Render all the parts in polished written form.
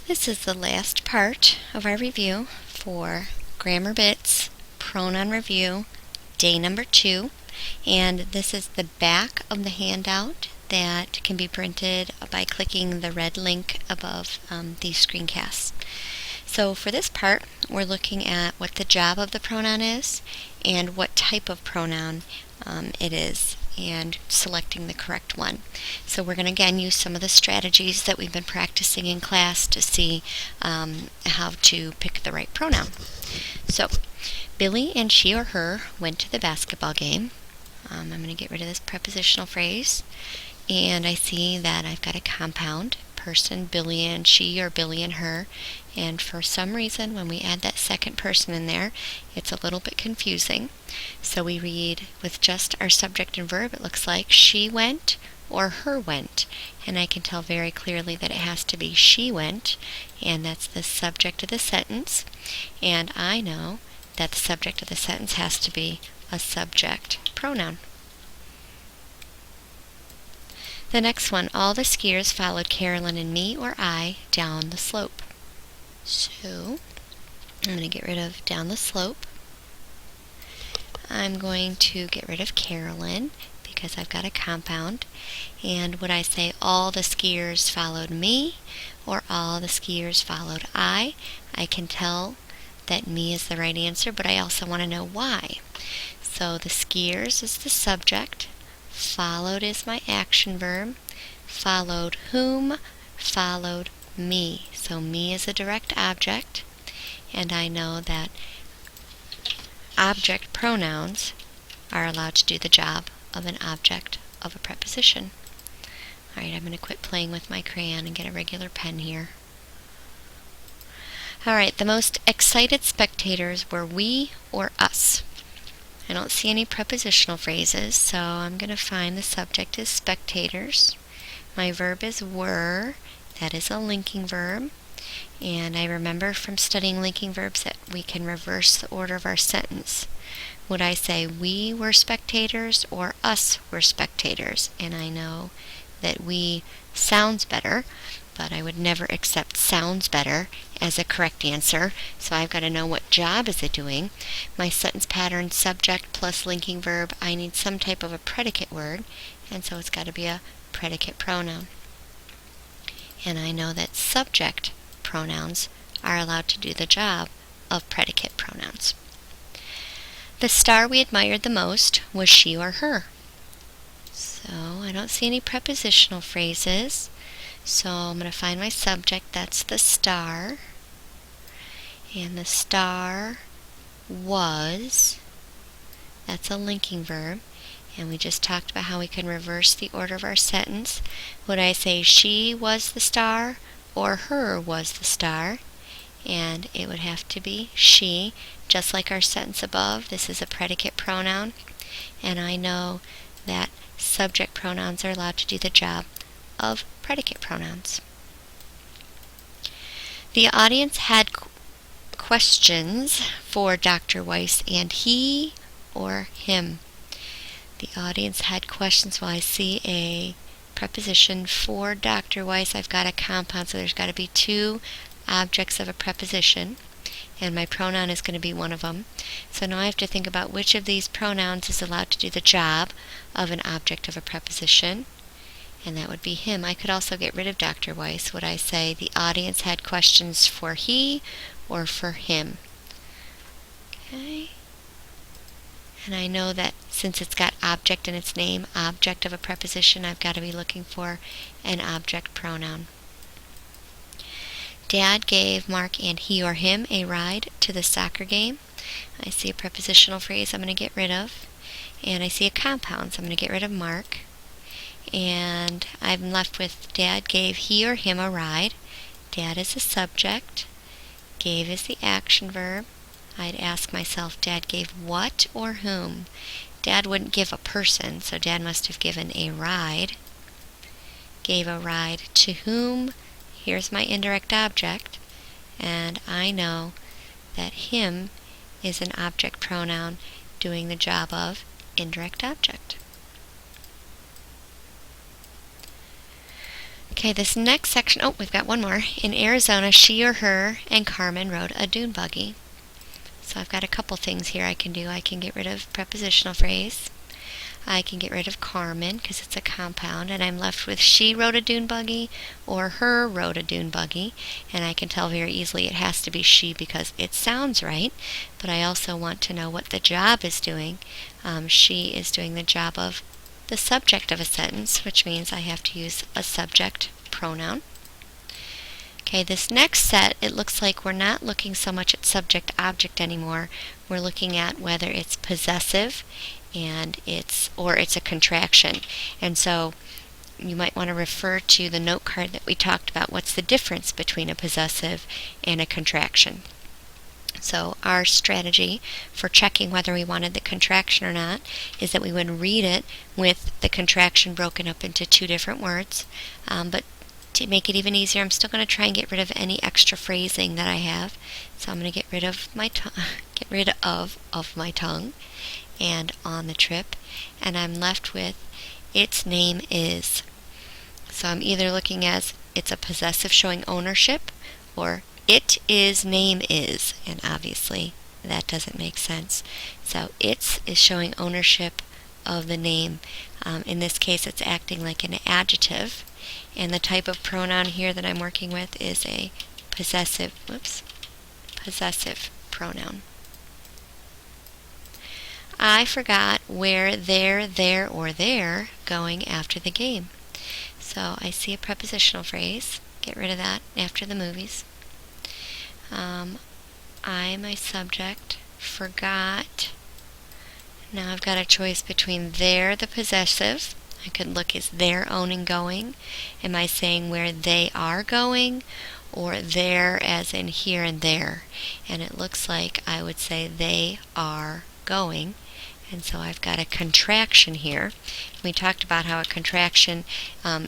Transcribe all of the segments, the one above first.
This is the last part of our review for Grammar Bits Pronoun Review, day number 2. And this is the back of the handout that can be printed by clicking the red link above these screencasts. So for this part, we're looking at what the job of the pronoun is and what type of pronoun it is, and selecting the correct one. So we're going to again use some of the strategies that we've been practicing in class to see how to pick the right pronoun. So Billy and she or her went to the basketball game. I'm going to get rid of this prepositional phrase, and I see that I've got a compound person, Billy and she, or Billy and her, and for some reason when we add that second person in there, it's a little bit confusing. So we read with just our subject and verb. It looks like she went or her went, and I can tell very clearly that it has to be she went, and that's the subject of the sentence, and I know that the subject of the sentence has to be a subject pronoun. The next one, all the skiers followed Carolyn and me or I down the slope. So I'm going to get rid of down the slope. I'm going to get rid of Carolyn because I've got a compound. And would I say all the skiers followed me or all the skiers followed I can tell that me is the right answer, but I also want to know why. So the skiers is the subject. Followed is my action verb. Followed whom? Followed me. So me is a direct object, and I know that object pronouns are allowed to do the job of an object of a preposition. Alright, I'm going to quit playing with my crayon and get a regular pen here. Alright, the most excited spectators were we or us. I don't see any prepositional phrases, so I'm going to find the subject is spectators. My verb is were. That is a linking verb. And I remember from studying linking verbs that we can reverse the order of our sentence. Would I say we were spectators or us were spectators? And I know that we sounds better, but I would never accept sounds better as a correct answer, so I've got to know what job is it doing. My sentence pattern, subject plus linking verb, I need some type of a predicate word, and so it's got to be a predicate pronoun. And I know that subject pronouns are allowed to do the job of predicate pronouns. The star we admired the most was she or her. So I don't see any prepositional phrases. So I'm going to find my subject, that's the star, and the star was, that's a linking verb, and we just talked about how we can reverse the order of our sentence. Would I say she was the star or her was the star? And it would have to be she, just like our sentence above. This is a predicate pronoun, and I know that subject pronouns are allowed to do the job of predicate pronouns. The audience had questions for Dr. Weiss and he or him. The audience had questions. Well, I see a preposition for Dr. Weiss. I've got a compound, so there's got to be two objects of a preposition, and my pronoun is going to be one of them. So now I have to think about which of these pronouns is allowed to do the job of an object of a preposition, and that would be him. I could also get rid of Dr. Weiss. Would I say the audience had questions for he or for him? Okay. And I know that since it's got object in its name, object of a preposition, I've got to be looking for an object pronoun. Dad gave Mark and he or him a ride to the soccer game. I see a prepositional phrase I'm going to get rid of. And I see a compound, so I'm going to get rid of Mark. And I'm left with Dad gave he or him a ride. Dad is the subject. Gave is the action verb. I'd ask myself, Dad gave what or whom? Dad wouldn't give a person, so Dad must have given a ride. Gave a ride to whom? Here's my indirect object, and I know that him is an object pronoun doing the job of indirect object. Okay, this next section, oh, we've got one more. In Arizona, she or her and Carmen rode a dune buggy. So I've got a couple things here I can do. I can get rid of prepositional phrase. I can get rid of Carmen because it's a compound, and I'm left with she rode a dune buggy or her rode a dune buggy, and I can tell very easily it has to be she because it sounds right, but I also want to know what the job is doing. She is doing the job of the subject of a sentence, which means I have to use a subject pronoun. Okay, this next set, it looks like we're not looking so much at subject-object anymore. We're looking at whether it's possessive and it's a contraction. And so you might want to refer to the note card that we talked about. What's the difference between a possessive and a contraction? So our strategy for checking whether we wanted the contraction or not is that we would read it with the contraction broken up into two different words. But to make it even easier, I'm still going to try and get rid of any extra phrasing that I have. So I'm going to get rid of my tongue and on the trip, and I'm left with its name is. So I'm either looking as it's a possessive showing ownership or it is name is, and obviously that doesn't make sense. So its is showing ownership of the name. In this case, it's acting like an adjective, and the type of pronoun here that I'm working with is a possessive pronoun. I forgot where there, or there going after the game. So I see a prepositional phrase. Get rid of that after the movies. I, my subject, forgot. Now I've got a choice between there, the possessive. I could look, is there owning going? Am I saying where they are going? Or there as in here and there? And it looks like I would say they are going. And so I've got a contraction here. We talked about how a contraction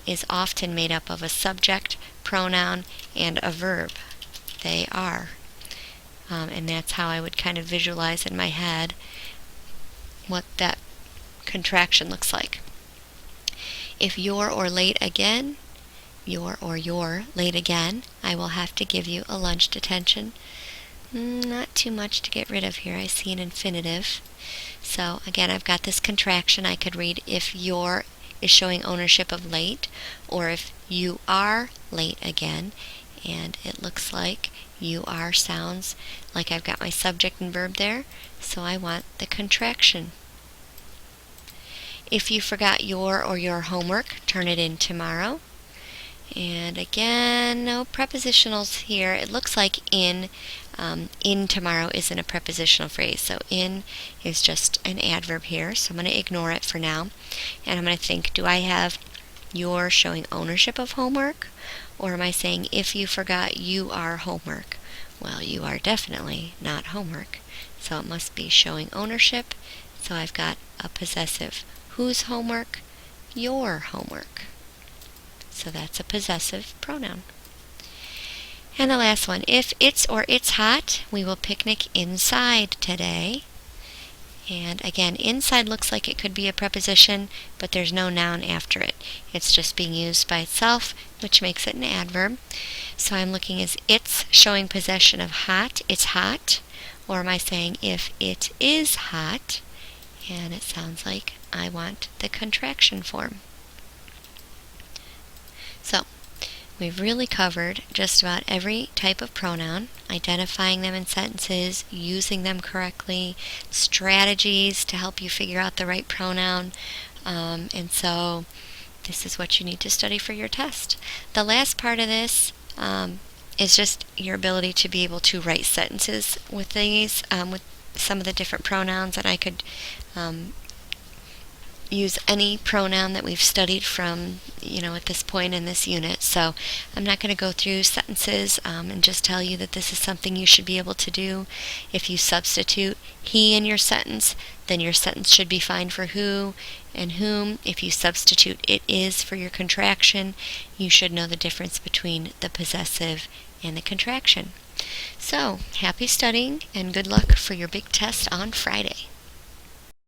is often made up of a subject, pronoun, and a verb. They are. And that's how I would kind of visualize in my head what that contraction looks like. If you're or late again, you're late again, I will have to give you a lunch detention. Not too much to get rid of here. I see an infinitive. So again, I've got this contraction. I could read if you're is showing ownership of late, or if you are late again. And it looks like you are sounds like I've got my subject and verb there, so I want the contraction. If you forgot your or your homework, turn it in tomorrow. And again, no prepositionals here. It looks like in tomorrow isn't a prepositional phrase. So in is just an adverb here. So I'm going to ignore it for now. And I'm going to think, do I have your showing ownership of homework? Or am I saying if you forgot you are homework? Well, you are definitely not homework. So it must be showing ownership. So I've got a possessive. Whose homework? Your homework. So that's a possessive pronoun. And the last one, if it's or it's hot, we will picnic inside today. And again, inside looks like it could be a preposition, but there's no noun after it. It's just being used by itself, which makes it an adverb. So I'm looking as it's showing possession of hot, it's hot. Or am I saying if it is hot? And it sounds like I want the contraction form. So we've really covered just about every type of pronoun, identifying them in sentences, using them correctly, strategies to help you figure out the right pronoun, and so this is what you need to study for your test. The last part of this is just your ability to be able to write sentences with these, with some of the different pronouns, and I could use any pronoun that we've studied from, at this point in this unit. So I'm not going to go through sentences and just tell you that this is something you should be able to do. If you substitute he in your sentence, then your sentence should be fine for who and whom. If you substitute it is for your contraction, you should know the difference between the possessive and the contraction. So, happy studying and good luck for your big test on Friday.